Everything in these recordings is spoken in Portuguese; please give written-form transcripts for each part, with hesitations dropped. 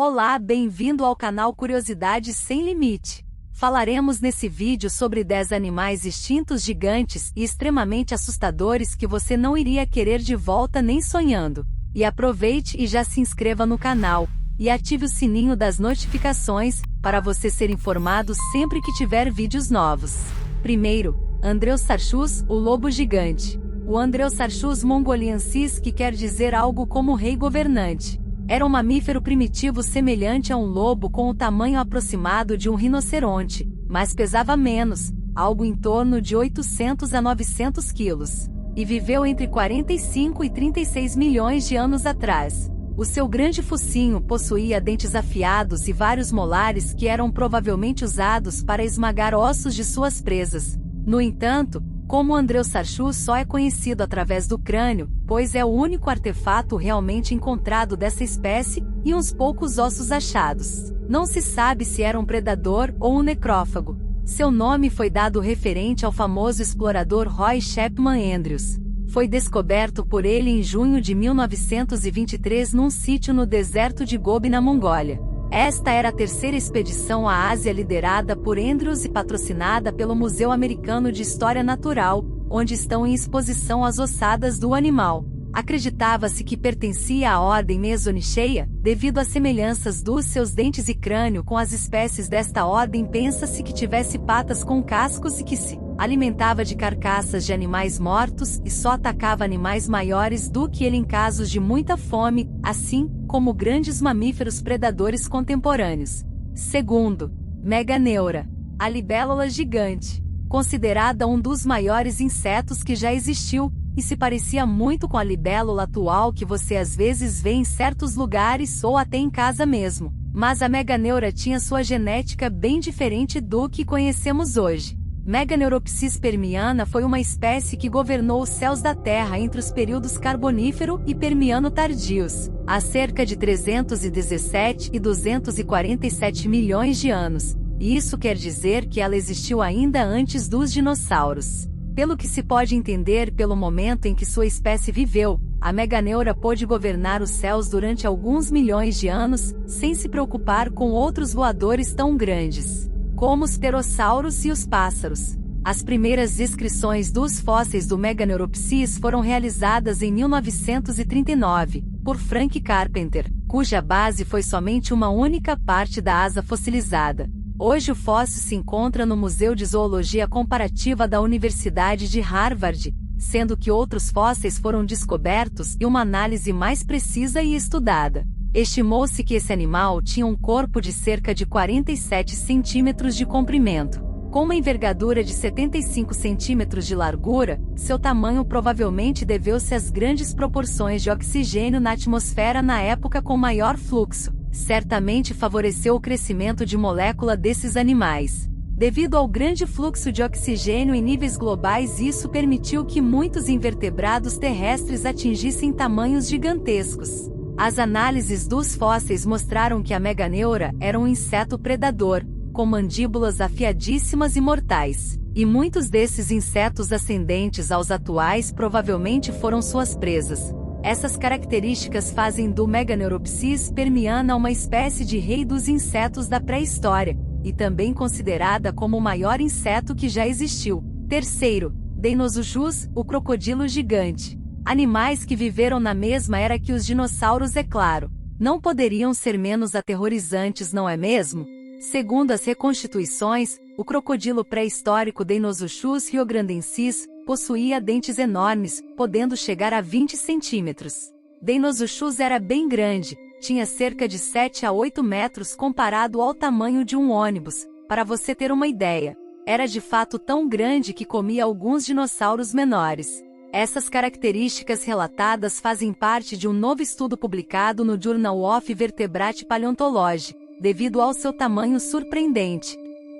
Olá, bem-vindo ao canal Curiosidades Sem Limite. Falaremos nesse vídeo sobre 10 animais extintos gigantes e extremamente assustadores que você não iria querer de volta nem sonhando. E aproveite e já se inscreva no canal, e ative o sininho das notificações, para você ser informado sempre que tiver vídeos novos. Primeiro, Andreosaurus, o lobo gigante. O Andreosaurus mongoliensis, que quer dizer algo como rei governante. Era um mamífero primitivo semelhante a um lobo com o tamanho aproximado de um rinoceronte, mas pesava menos, algo em torno de 800 a 900 quilos, e viveu entre 45 e 36 milhões de anos atrás. O seu grande focinho possuía dentes afiados e vários molares que eram provavelmente usados para esmagar ossos de suas presas. No entanto, como o Andreosaurus só é conhecido através do crânio, pois é o único artefato realmente encontrado dessa espécie, e uns poucos ossos achados. Não se sabe se era um predador ou um necrófago. Seu nome foi dado referente ao famoso explorador Roy Chapman Andrews. Foi descoberto por ele em junho de 1923 num sítio no deserto de Gobi, na Mongólia. Esta era a terceira expedição à Ásia liderada por Andrews e patrocinada pelo Museu Americano de História Natural, onde estão em exposição as ossadas do animal. Acreditava-se que pertencia à ordem Mesonychia, devido às semelhanças dos seus dentes e crânio com as espécies desta ordem. Pensa-se que tivesse patas com cascos e que se alimentava de carcaças de animais mortos e só atacava animais maiores do que ele em casos de muita fome, assim como grandes mamíferos predadores contemporâneos. Segundo, Meganeura, a libélula gigante, considerada um dos maiores insetos que já existiu, e se parecia muito com a libélula atual que você às vezes vê em certos lugares ou até em casa mesmo. Mas a Meganeura tinha sua genética bem diferente do que conhecemos hoje. Meganeuropsis permiana foi uma espécie que governou os céus da Terra entre os períodos Carbonífero e Permiano tardios, há cerca de 317 e 247 milhões de anos, e isso quer dizer que ela existiu ainda antes dos dinossauros. Pelo que se pode entender pelo momento em que sua espécie viveu, a Meganeura pôde governar os céus durante alguns milhões de anos, sem se preocupar com outros voadores tão grandes como os pterossauros e os pássaros. As primeiras descrições dos fósseis do Meganeuropsis foram realizadas em 1939, por Frank Carpenter, cuja base foi somente uma única parte da asa fossilizada. Hoje o fóssil se encontra no Museu de Zoologia Comparativa da Universidade de Harvard, sendo que outros fósseis foram descobertos e uma análise mais precisa e estudada. Estimou-se que esse animal tinha um corpo de cerca de 47 centímetros de comprimento. Com uma envergadura de 75 centímetros de largura, seu tamanho provavelmente deveu-se às grandes proporções de oxigênio na atmosfera na época com maior fluxo. Certamente favoreceu o crescimento de molécula desses animais. Devido ao grande fluxo de oxigênio em níveis globais, isso permitiu que muitos invertebrados terrestres atingissem tamanhos gigantescos. As análises dos fósseis mostraram que a Meganeura era um inseto predador, com mandíbulas afiadíssimas e mortais, e muitos desses insetos ascendentes aos atuais provavelmente foram suas presas. Essas características fazem do Meganeuropsis permiana uma espécie de rei dos insetos da pré-história, e também considerada como o maior inseto que já existiu. Terceiro, Deinosuchus, o crocodilo gigante. Animais que viveram na mesma era que os dinossauros, é claro, não poderiam ser menos aterrorizantes, não é mesmo? Segundo as reconstituições, o crocodilo pré-histórico Deinosuchus riograndensis possuía dentes enormes, podendo chegar a 20 centímetros. Deinosuchus era bem grande, tinha cerca de 7 a 8 metros comparado ao tamanho de um ônibus. Para você ter uma ideia, era de fato tão grande que comia alguns dinossauros menores. Essas características relatadas fazem parte de um novo estudo publicado no Journal of Vertebrate Paleontology, devido ao seu tamanho surpreendente.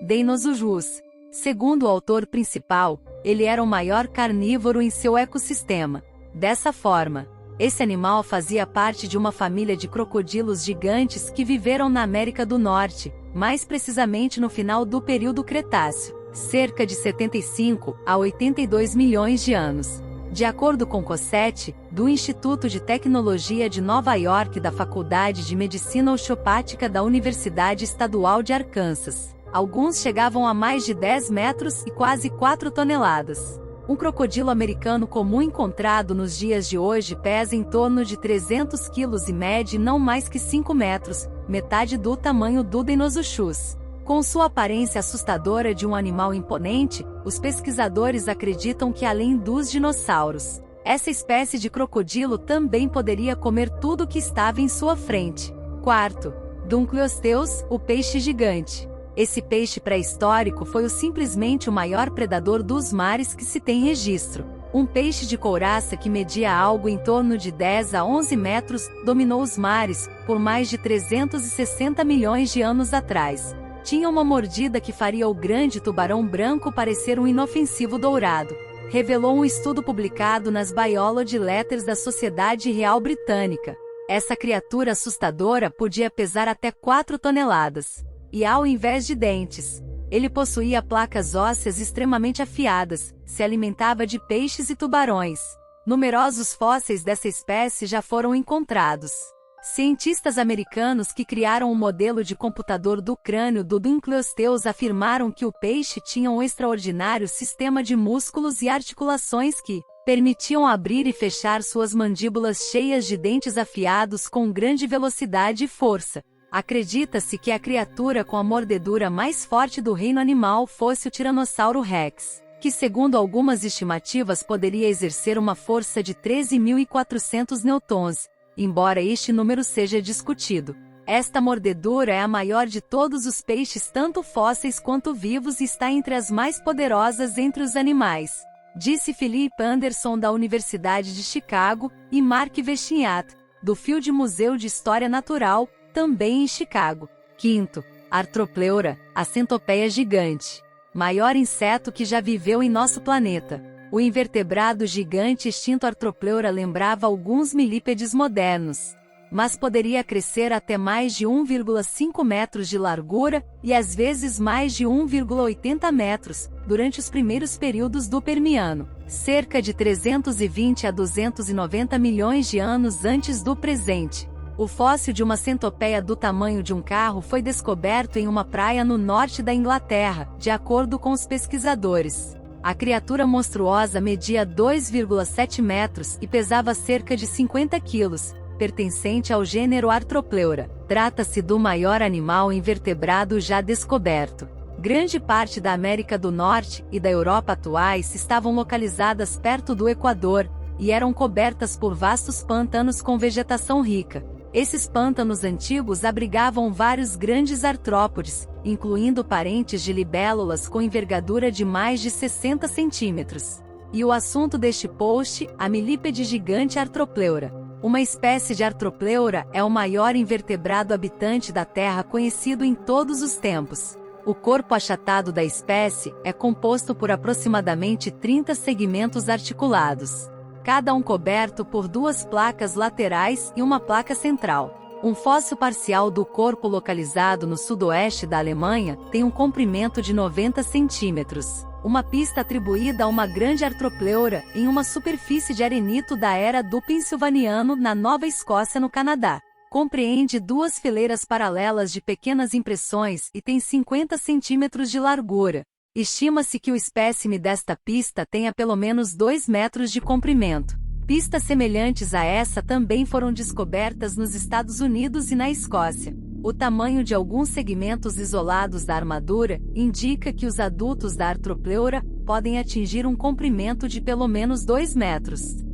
Deinosuchus. Segundo o autor principal, ele era o maior carnívoro em seu ecossistema. Dessa forma, esse animal fazia parte de uma família de crocodilos gigantes que viveram na América do Norte, mais precisamente no final do período Cretáceo, cerca de 75 a 82 milhões de anos. De acordo com Cossette, do Instituto de Tecnologia de Nova York da Faculdade de Medicina Osteopática da Universidade Estadual de Arkansas, alguns chegavam a mais de 10 metros e quase 4 toneladas. Um crocodilo americano comum encontrado nos dias de hoje pesa em torno de 300 quilos e mede não mais que 5 metros, metade do tamanho do Dinosuchus. Com sua aparência assustadora de um animal imponente, os pesquisadores acreditam que além dos dinossauros, essa espécie de crocodilo também poderia comer tudo que estava em sua frente. Quarto, Dunkleosteus, o peixe gigante. Esse peixe pré-histórico foi simplesmente o maior predador dos mares que se tem registro. Um peixe de couraça que media algo em torno de 10 a 11 metros, dominou os mares, por mais de 360 milhões de anos atrás. Tinha uma mordida que faria o grande tubarão branco parecer um inofensivo dourado, revelou um estudo publicado nas Biology Letters da Sociedade Real Britânica. Essa criatura assustadora podia pesar até 4 toneladas. E ao invés de dentes, ele possuía placas ósseas extremamente afiadas, se alimentava de peixes e tubarões. Numerosos fósseis dessa espécie já foram encontrados. Cientistas americanos que criaram um modelo de computador do crânio do Dunkleosteus afirmaram que o peixe tinha um extraordinário sistema de músculos e articulações que permitiam abrir e fechar suas mandíbulas cheias de dentes afiados com grande velocidade e força. Acredita-se que a criatura com a mordedura mais forte do reino animal fosse o Tiranossauro Rex, que segundo algumas estimativas poderia exercer uma força de 13.400 newtons, embora este número seja discutido. Esta mordedura é a maior de todos os peixes tanto fósseis quanto vivos e está entre as mais poderosas entre os animais, disse Philip Anderson da Universidade de Chicago, e Mark Vechinat, do Field Museu de História Natural, também em Chicago. Quinto, Arthropleura, a centopeia gigante. Maior inseto que já viveu em nosso planeta. O invertebrado gigante extinto Arthropleura lembrava alguns milípedes modernos, mas poderia crescer até mais de 1,5 metros de largura e às vezes mais de 1,80 metros, durante os primeiros períodos do Permiano, cerca de 320 a 290 milhões de anos antes do presente. O fóssil de uma centopeia do tamanho de um carro foi descoberto em uma praia no norte da Inglaterra, de acordo com os pesquisadores. A criatura monstruosa media 2,7 metros e pesava cerca de 50 quilos, pertencente ao gênero Arthropleura. Trata-se do maior animal invertebrado já descoberto. Grande parte da América do Norte e da Europa atuais estavam localizadas perto do Equador, e eram cobertas por vastos pântanos com vegetação rica. Esses pântanos antigos abrigavam vários grandes artrópodes, incluindo parentes de libélulas com envergadura de mais de 60 centímetros. E o assunto deste post, a milípede gigante Arthropleura. Uma espécie de Arthropleura é o maior invertebrado habitante da Terra conhecido em todos os tempos. O corpo achatado da espécie é composto por aproximadamente 30 segmentos articulados, cada um coberto por 2 placas laterais e uma placa central. Um fóssil parcial do corpo localizado no sudoeste da Alemanha tem um comprimento de 90 centímetros. Uma pista atribuída a uma grande Arthropleura em uma superfície de arenito da era do Pensilvaniano na Nova Escócia, no Canadá. Compreende 2 fileiras paralelas de pequenas impressões e tem 50 centímetros de largura. Estima-se que o espécime desta pista tenha pelo menos 2 metros de comprimento. Pistas semelhantes a essa também foram descobertas nos Estados Unidos e na Escócia. O tamanho de alguns segmentos isolados da armadura indica que os adultos da Arthropleura podem atingir um comprimento de pelo menos 2 metros.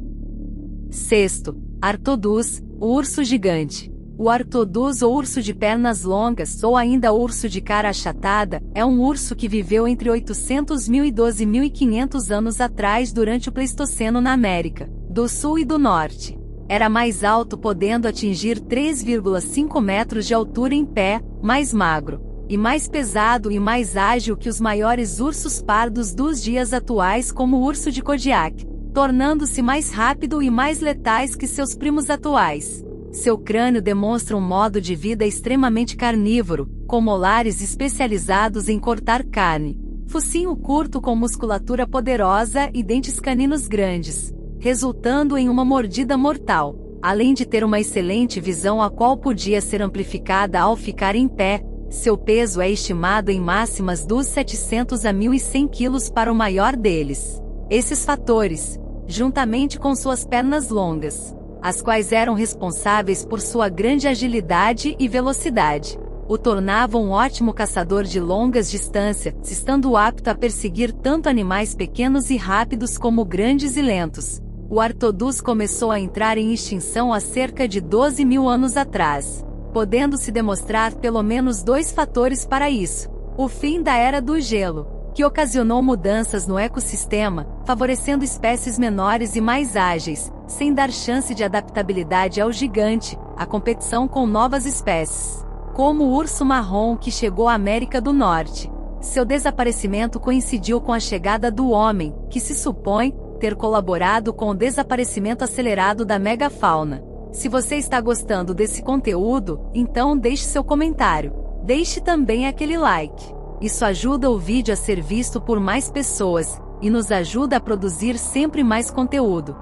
Sexto, Artodus, o urso gigante. O Artodus ou urso de pernas longas ou ainda urso de cara achatada é um urso que viveu entre 800.000 e 12.500 anos atrás durante o Pleistoceno na América do Sul e do Norte. Era mais alto, podendo atingir 3,5 metros de altura em pé, mais magro, e mais pesado e mais ágil que os maiores ursos pardos dos dias atuais, como o urso de Kodiak, tornando-se mais rápido e mais letais que seus primos atuais. Seu crânio demonstra um modo de vida extremamente carnívoro, com molares especializados em cortar carne, focinho curto com musculatura poderosa e dentes caninos grandes. resultando em uma mordida mortal. Além de ter uma excelente visão, a qual podia ser amplificada ao ficar em pé, seu peso é estimado em máximas dos 700 a 1.100 quilos para o maior deles. Esses fatores, juntamente com suas pernas longas, as quais eram responsáveis por sua grande agilidade e velocidade, o tornavam um ótimo caçador de longas distâncias, estando apto a perseguir tanto animais pequenos e rápidos como grandes e lentos. O Artodus começou a entrar em extinção há cerca de 12 mil anos atrás, podendo-se demonstrar pelo menos dois fatores para isso: o fim da Era do Gelo, que ocasionou mudanças no ecossistema, favorecendo espécies menores e mais ágeis, sem dar chance de adaptabilidade ao gigante, a competição com novas espécies, como o urso marrom que chegou à América do Norte. Seu desaparecimento coincidiu com a chegada do homem, que se supõe ter colaborado com o desaparecimento acelerado da megafauna. Se você está gostando desse conteúdo, então deixe seu comentário. Deixe também aquele like. Isso ajuda o vídeo a ser visto por mais pessoas, e nos ajuda a produzir sempre mais conteúdo.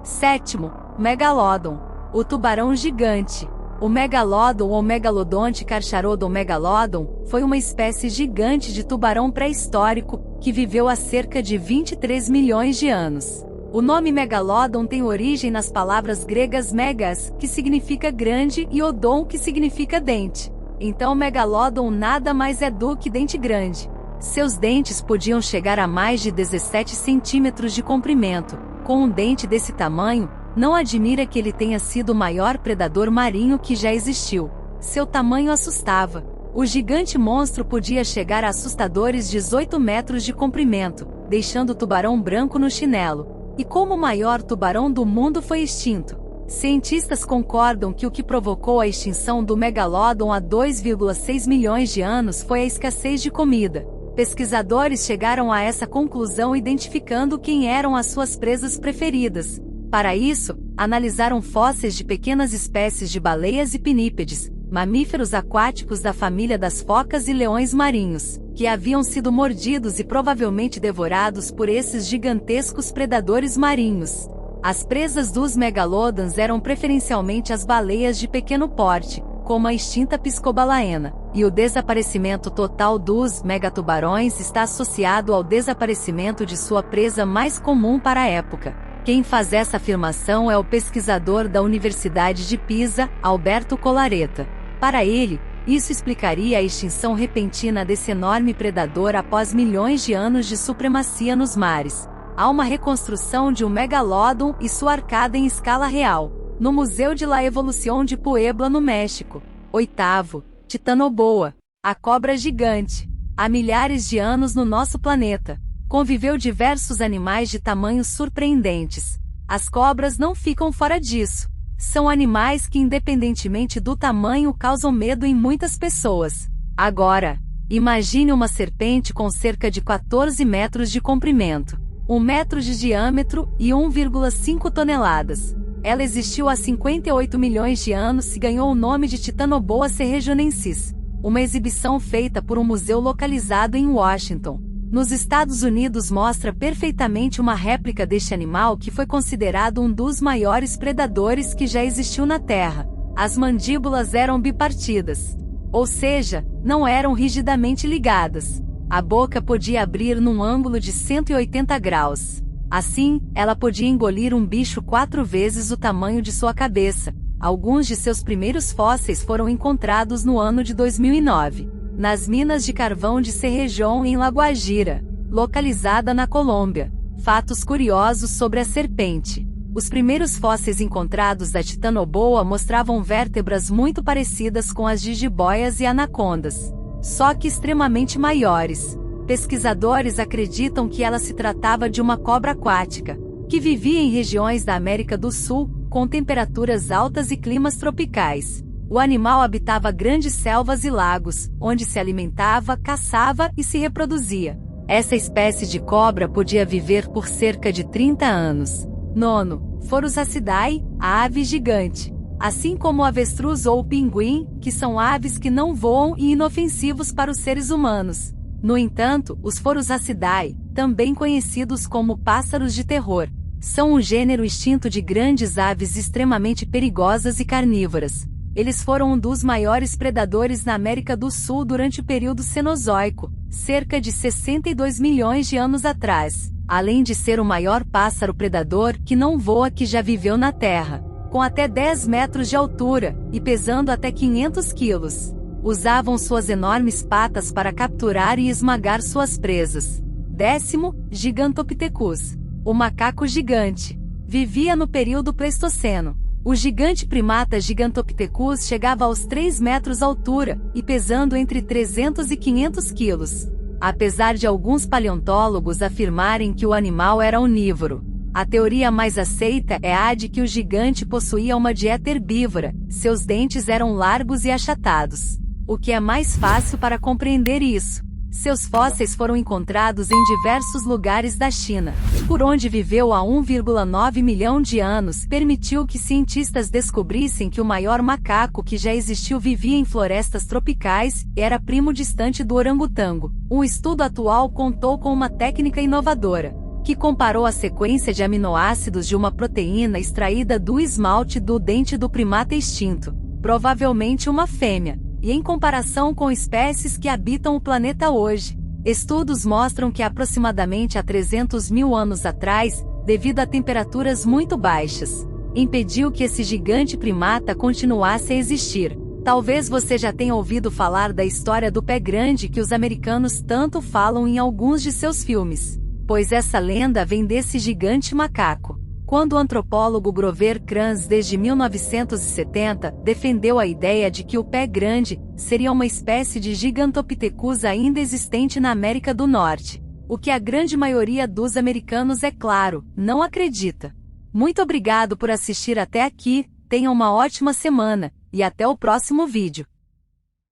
Sétimo, Megalodon, o tubarão gigante. O Megalodon ou Megalodonte Carcharodon megalodon foi uma espécie gigante de tubarão pré-histórico, que viveu há cerca de 23 milhões de anos. O nome Megalodon tem origem nas palavras gregas megas, que significa grande, e odon, que significa dente. Então Megalodon nada mais é do que dente grande. Seus dentes podiam chegar a mais de 17 centímetros de comprimento. Com um dente desse tamanho, não admira que ele tenha sido o maior predador marinho que já existiu. Seu tamanho assustava. O gigante monstro podia chegar a assustadores 18 metros de comprimento, deixando o tubarão branco no chinelo. E como o maior tubarão do mundo foi extinto, cientistas concordam que o que provocou a extinção do Megalodon há 2,6 milhões de anos foi a escassez de comida. Pesquisadores chegaram a essa conclusão identificando quem eram as suas presas preferidas. Para isso, analisaram fósseis de pequenas espécies de baleias e pinípedes, mamíferos aquáticos da família das focas e leões marinhos, que haviam sido mordidos e provavelmente devorados por esses gigantescos predadores marinhos. As presas dos megalodons eram preferencialmente as baleias de pequeno porte, como a extinta piscobalaena, e o desaparecimento total dos megatubarões está associado ao desaparecimento de sua presa mais comum para a época. Quem faz essa afirmação é o pesquisador da Universidade de Pisa, Alberto Colareta. Para ele, isso explicaria a extinção repentina desse enorme predador após milhões de anos de supremacia nos mares. Há uma reconstrução de um megalodon e sua arcada em escala real, no Museu de la Evolución de Puebla, no México. Oitavo, Titanoboa, a cobra gigante. Há milhares de anos no nosso planeta conviveu diversos animais de tamanhos surpreendentes. As cobras não ficam fora disso. São animais que, independentemente do tamanho, causam medo em muitas pessoas. Agora, imagine uma serpente com cerca de 14 metros de comprimento, 1 metro de diâmetro e 1,5 toneladas. Ela existiu há 58 milhões de anos e ganhou o nome de Titanoboa serregionensis, uma exibição feita por um museu localizado em Washington, nos Estados Unidos, mostra perfeitamente uma réplica deste animal que foi considerado um dos maiores predadores que já existiu na Terra. As mandíbulas eram bipartidas, ou seja, não eram rigidamente ligadas. A boca podia abrir num ângulo de 180 graus. Assim, ela podia engolir um bicho 4 vezes o tamanho de sua cabeça. Alguns de seus primeiros fósseis foram encontrados no ano de 2009. Nas minas de carvão de Cerrejón em La Guajira, localizada na Colômbia. Fatos curiosos sobre a serpente. Os primeiros fósseis encontrados da Titanoboa mostravam vértebras muito parecidas com as de jiboias e anacondas, só que extremamente maiores. Pesquisadores acreditam que ela se tratava de uma cobra aquática, que vivia em regiões da América do Sul, com temperaturas altas e climas tropicais. O animal habitava grandes selvas e lagos, onde se alimentava, caçava e se reproduzia. Essa espécie de cobra podia viver por cerca de 30 anos. Nono, Phorusrhacidae, a ave gigante. Assim como o avestruz ou o pinguim, que são aves que não voam e inofensivos para os seres humanos. No entanto, os Phorusrhacidae, também conhecidos como pássaros de terror, São um gênero extinto de grandes aves extremamente perigosas e carnívoras. Eles foram um dos maiores predadores na América do Sul durante o período Cenozoico, cerca de 62 milhões de anos atrás, além de ser o maior pássaro predador que não voa que já viveu na Terra, com até 10 metros de altura e pesando até 500 quilos. Usavam suas enormes patas para capturar e esmagar suas presas. 10º, Gigantopithecus. O macaco gigante. Vivia no período Pleistoceno. O gigante primata Gigantopithecus chegava aos 3 metros de altura, e pesando entre 300 e 500 quilos. Apesar de alguns paleontólogos afirmarem que o animal era onívoro, a teoria mais aceita é a de que o gigante possuía uma dieta herbívora, seus dentes eram largos e achatados. O que é mais fácil para compreender isso? Seus fósseis foram encontrados em diversos lugares da China, por onde viveu há 1,9 milhão de anos, permitiu que cientistas descobrissem que o maior macaco que já existiu vivia em florestas tropicais e era primo distante do orangotango. Um estudo atual contou com uma técnica inovadora, que comparou a sequência de aminoácidos de uma proteína extraída do esmalte do dente do primata extinto, provavelmente uma fêmea, e em comparação com espécies que habitam o planeta hoje. Estudos mostram que aproximadamente há 300 mil anos atrás, devido a temperaturas muito baixas, impediu que esse gigante primata continuasse a existir. Talvez você já tenha ouvido falar da história do pé grande que os americanos tanto falam em alguns de seus filmes, pois essa lenda vem desse gigante macaco. Quando o antropólogo Grover Krans, desde 1970, defendeu a ideia de que o pé grande seria uma espécie de Gigantopithecus ainda existente na América do Norte, o que a grande maioria dos americanos, é claro, não acredita. Muito obrigado por assistir até aqui, tenha uma ótima semana, e até o próximo vídeo.